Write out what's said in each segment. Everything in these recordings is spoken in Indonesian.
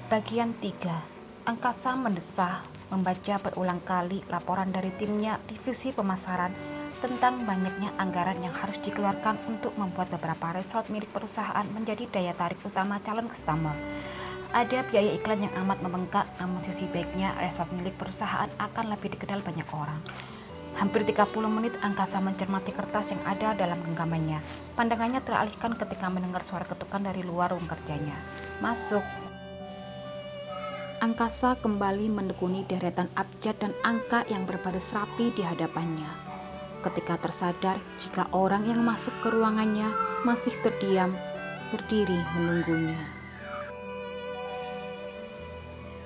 Bagian 3. Angkasa mendesah membaca berulang kali laporan dari timnya divisi pemasaran tentang banyaknya anggaran yang harus dikeluarkan untuk membuat beberapa resort milik perusahaan menjadi daya tarik utama calon customer. Ada biaya iklan yang amat membengkak, namun sisi baiknya resort milik perusahaan akan lebih dikenal banyak orang. Hampir 30 menit Angkasa mencermati kertas yang ada dalam genggamannya. Pandangannya teralihkan ketika mendengar suara ketukan dari luar ruang kerjanya. Masuk. Angkasa kembali menekuni deretan abjad dan angka yang berbaris rapi di hadapannya. Ketika tersadar jika orang yang masuk ke ruangannya masih terdiam, berdiri menunggunya.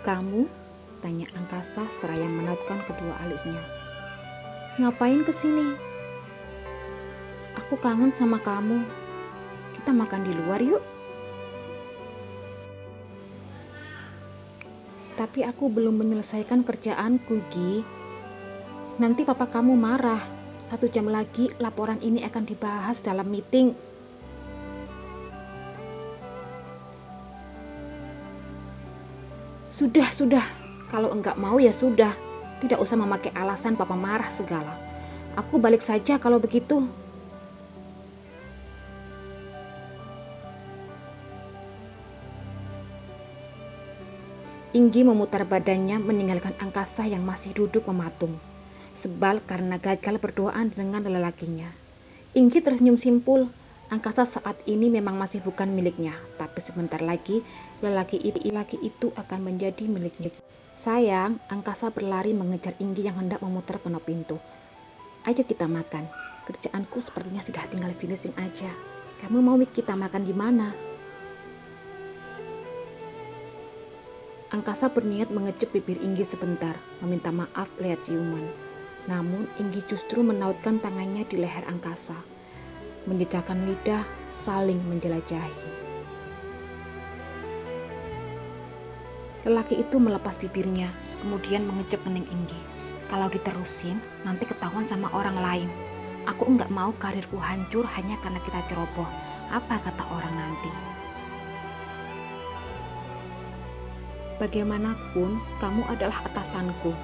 "Kamu?" tanya Angkasa seraya menautkan kedua alisnya. "Ngapain kesini?" "Aku kangen sama kamu. Kita makan di luar yuk." "Tapi aku belum menyelesaikan kerjaanku, Gi. Nanti papa kamu marah. 1 jam lagi laporan ini akan dibahas dalam meeting." Sudah. Kalau enggak mau ya sudah. Tidak usah memakai alasan papa marah segala. Aku balik saja kalau begitu." Inggi memutar badannya meninggalkan Angkasa yang masih duduk mematung, sebal karena gagal berduaan dengan lelakinya. Inggi tersenyum simpul. Angkasa saat ini memang masih bukan miliknya, tapi sebentar lagi lelaki itu akan menjadi miliknya. "Sayang," Angkasa berlari mengejar Inggi yang hendak memutar penuh pintu. "Ayo kita makan. Kerjaanku sepertinya sudah tinggal finishing aja. Kamu mau kita makan di mana?" Angkasa berniat mengecup bibir Inggi sebentar, meminta maaf lewat ciuman. Namun Inggi justru menautkan tangannya di leher Angkasa. Menjejakkan lidah, saling menjelajahi. Lelaki itu melepas bibirnya, kemudian mengecup kening Inggi. "Kalau diterusin, nanti ketahuan sama orang lain. Aku enggak mau karirku hancur hanya karena kita ceroboh. Apa kata orang nanti?" "Bagaimanapun, kamu adalah atasanku.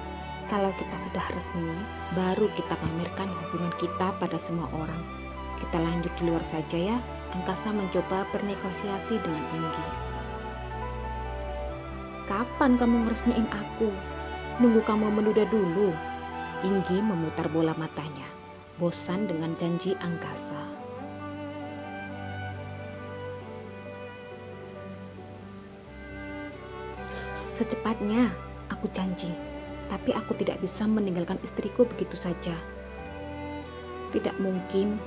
Kalau kita sudah resmi, baru kita pamerkan hubungan kita pada semua orang. Kita lanjut di luar saja ya." Angkasa mencoba bernegosiasi dengan Inggi. "Kapan kamu ngeresmiin aku? Nunggu kamu menduda dulu." Inggi memutar bola matanya, bosan dengan janji Angkasa. "Secepatnya, aku janji. Tapi aku tidak bisa meninggalkan istriku begitu saja. Tidak mungkin.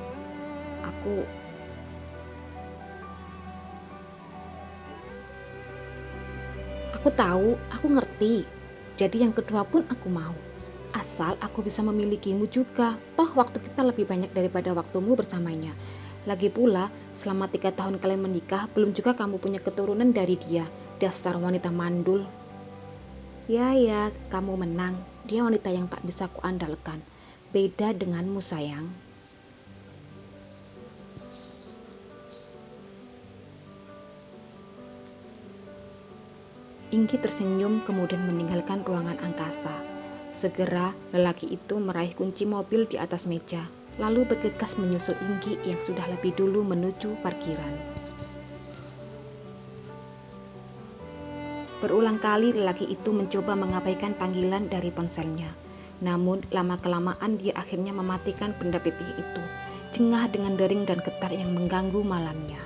Aku tahu, aku ngerti. Jadi yang kedua pun aku mau. Asal aku bisa memilikimu juga. Toh waktu kita lebih banyak daripada waktumu bersamanya. Lagi pula, selama 3 tahun kalian menikah, belum juga kamu punya keturunan dari dia. Dasar wanita mandul." Ya, kamu menang. Dia wanita yang tak bisa kuandalkan. Beda denganmu, sayang." Inggi tersenyum kemudian meninggalkan ruangan Angkasa. Segera lelaki itu meraih kunci mobil di atas meja, lalu bergegas menyusul Inggi yang sudah lebih dulu menuju parkiran. Berulang kali lelaki itu mencoba mengabaikan panggilan dari ponselnya. Namun lama-kelamaan dia akhirnya mematikan benda pipih itu, jengah dengan dering dan getar yang mengganggu malamnya.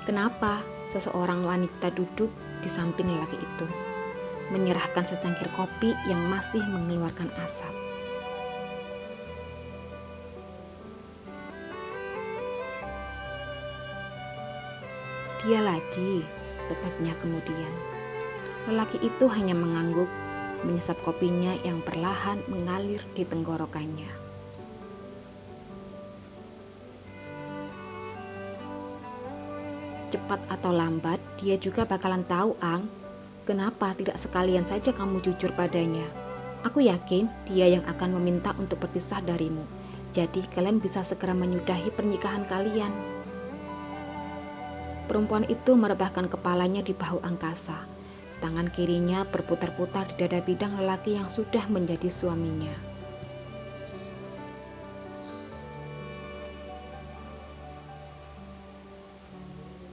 "Kenapa?" Seseorang wanita duduk di samping lelaki itu, menyerahkan secangkir kopi yang masih mengeluarkan asap. "Dia lagi," tetapnya kemudian. Lelaki itu hanya mengangguk, menyesap kopinya yang perlahan mengalir di tenggorokannya. "Cepat atau lambat, dia juga bakalan tahu, Ang. Kenapa tidak sekalian saja kamu jujur padanya? Aku yakin dia yang akan meminta untuk berpisah darimu. Jadi kalian bisa segera menyudahi pernikahan kalian." Perempuan itu merebahkan kepalanya di bahu angkasa. Tangan kirinya berputar-putar di dada bidang lelaki yang sudah menjadi suaminya.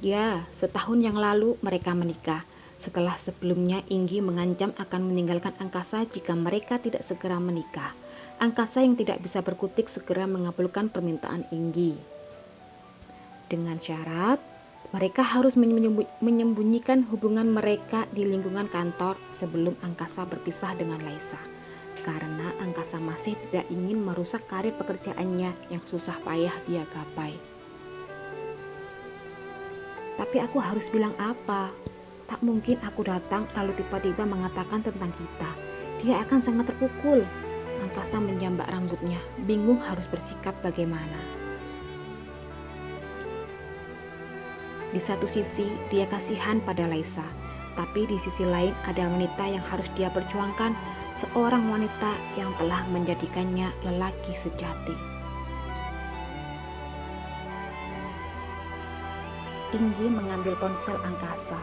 Ya, setahun yang lalu mereka menikah. Setelah sebelumnya Inggi mengancam akan meninggalkan Angkasa jika mereka tidak segera menikah. Angkasa yang tidak bisa berkutik segera mengabulkan permintaan Inggi. Dengan syarat, mereka harus menyembunyikan hubungan mereka di lingkungan kantor sebelum Angkasa berpisah dengan Laisa. Karena Angkasa masih tidak ingin merusak karir pekerjaannya yang susah payah dia gapai. Tapi aku harus bilang apa? Tak mungkin aku datang lalu tiba-tiba mengatakan tentang kita. Dia akan sangat terpukul. Angkasa menjambak rambutnya, bingung harus bersikap bagaimana. Di satu sisi, dia kasihan pada Laisa. Tapi di sisi lain ada wanita yang harus dia perjuangkan. Seorang wanita yang telah menjadikannya lelaki sejati. Inggi mengambil ponsel Angkasa,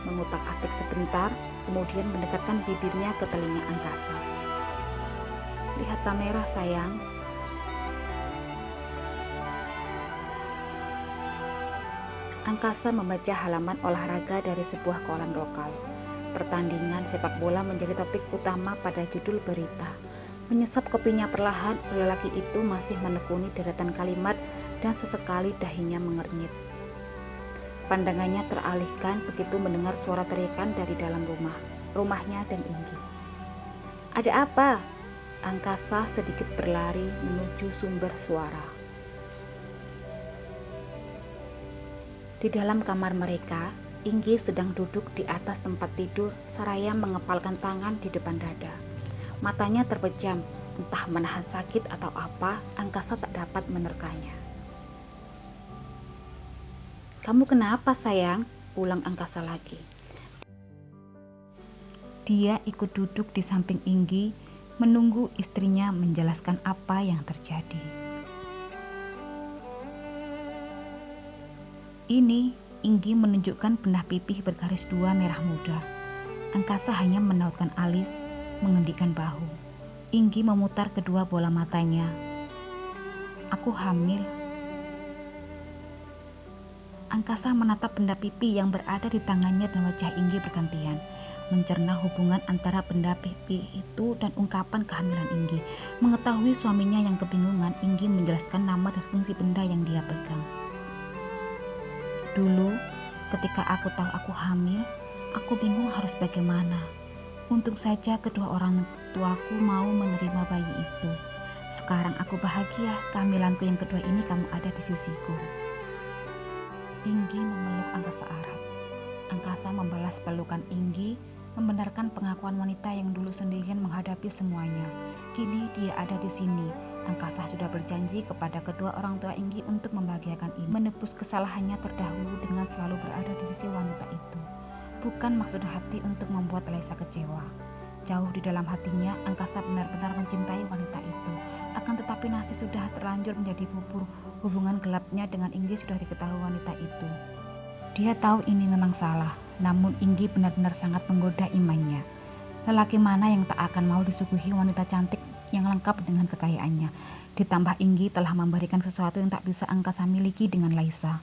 mengutak-atik sebentar, kemudian mendekatkan bibirnya ke telinga Angkasa. Lihat kamera, sayang. Angkasa membaca halaman olahraga dari sebuah koran lokal. Pertandingan sepak bola menjadi topik utama pada judul berita. Menyesap kopinya perlahan, lelaki itu masih menekuni deretan kalimat dan sesekali dahinya mengernyit. Pandangannya teralihkan begitu mendengar suara teriakan dari dalam rumahnya dan Inggi. Ada apa? Angkasa sedikit berlari menuju sumber suara. Di dalam kamar mereka, Inggi sedang duduk di atas tempat tidur seraya mengepalkan tangan di depan dada. Matanya terpejam, entah menahan sakit atau apa, Angkasa tak dapat menerkanya. Kamu kenapa, sayang? Ulang Angkasa lagi. Dia ikut duduk di samping Inggi, menunggu istrinya menjelaskan apa yang terjadi. Ini, Inggi menunjukkan bedah pipih bergaris 2 merah muda. Angkasa hanya menautkan alis, mengendikkan bahu. Inggi memutar kedua bola matanya. Aku hamil. Angkasa menatap benda pipi yang berada di tangannya dan wajah Inggi bergantian, mencerna hubungan antara benda pipi itu dan ungkapan kehamilan Inggi. Mengetahui suaminya yang kebingungan, Inggi menjelaskan nama dan fungsi benda yang dia pegang. Dulu, ketika aku tahu aku hamil, aku bingung harus bagaimana. Untung saja kedua orang tuaku mau menerima bayi itu. Sekarang aku bahagia, kehamilanku yang kedua ini kamu ada di sisiku. Inggi memeluk Angkasa erat. Angkasa membalas pelukan Inggi, membenarkan pengakuan wanita yang dulu sendirian menghadapi semuanya. Kini dia ada di sini. Angkasa sudah berjanji kepada kedua orang tua Inggi untuk membahagiakan ini, menebus kesalahannya terdahulu dengan selalu berada di sisi wanita itu. Bukan maksud hati untuk membuat Laisa kecewa. Jauh di dalam hatinya, Angkasa benar-benar mencintai wanita itu. Akan tetapi nasi sudah terlanjur menjadi bubur. Hubungan gelapnya dengan Inggi sudah diketahui wanita itu. Dia tahu ini memang salah, namun Inggi benar-benar sangat menggoda imannya. Lelaki mana yang tak akan mau disuguhi wanita cantik yang lengkap dengan kekayaannya. Ditambah Inggi telah memberikan sesuatu yang tak bisa Angkasa miliki dengan Laisa.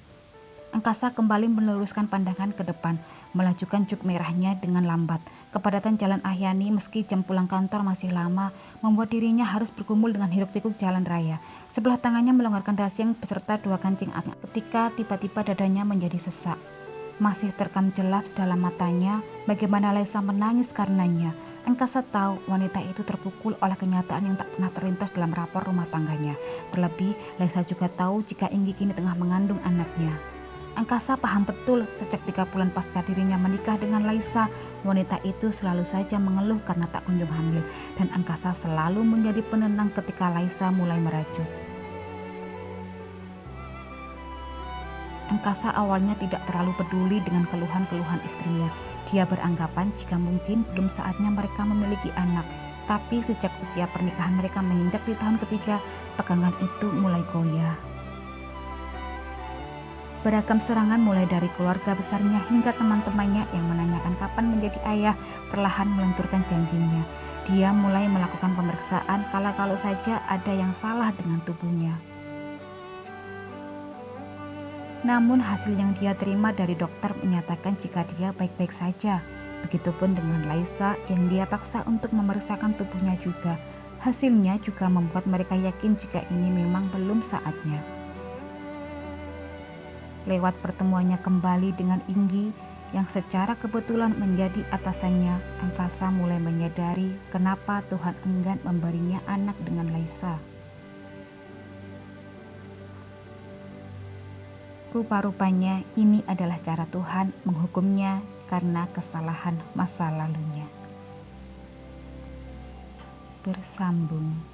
Angkasa kembali meluruskan pandangan ke depan, melajukan juk merahnya dengan lambat. Kepadatan jalan Ahyani meski jam pulang kantor masih lama, membuat dirinya harus bergumul dengan hiruk-pikuk jalan raya. Sebelah tangannya melonggarkan dasiang beserta 2 kancing angin ketika tiba-tiba dadanya menjadi sesak. Masih terekam jelas dalam matanya bagaimana Laisa menangis karenanya. Angkasa tahu wanita itu terpukul oleh kenyataan yang tak pernah terlintas dalam rapor rumah tangganya. Terlebih, Laisa juga tahu jika Inggi kini tengah mengandung anaknya. Angkasa paham betul sejak 3 bulan pasca dirinya menikah dengan Laisa, wanita itu selalu saja mengeluh karena tak kunjung hamil, dan Angkasa selalu menjadi penenang ketika Laisa mulai merajut. Angkasa awalnya tidak terlalu peduli dengan keluhan-keluhan istrinya. Dia beranggapan jika mungkin belum saatnya mereka memiliki anak. Tapi sejak usia pernikahan mereka menginjak di tahun ketiga, pegangan itu mulai goyah. Beragam serangan mulai dari keluarga besarnya hingga teman-temannya yang menanyakan kapan menjadi ayah perlahan melenturkan janjinya. Dia mulai melakukan pemeriksaan kalau saja ada yang salah dengan tubuhnya. Namun hasil yang dia terima dari dokter menyatakan jika dia baik-baik saja. Begitupun dengan Laisa yang dia paksa untuk memeriksakan tubuhnya juga. Hasilnya juga membuat mereka yakin jika ini memang belum saatnya. Lewat pertemuannya kembali dengan Inggi yang secara kebetulan menjadi atasannya, Angkasa mulai menyadari kenapa Tuhan enggan memberinya anak dengan Laisa. Rupa-rupanya ini adalah cara Tuhan menghukumnya karena kesalahan masa lalunya. Bersambung.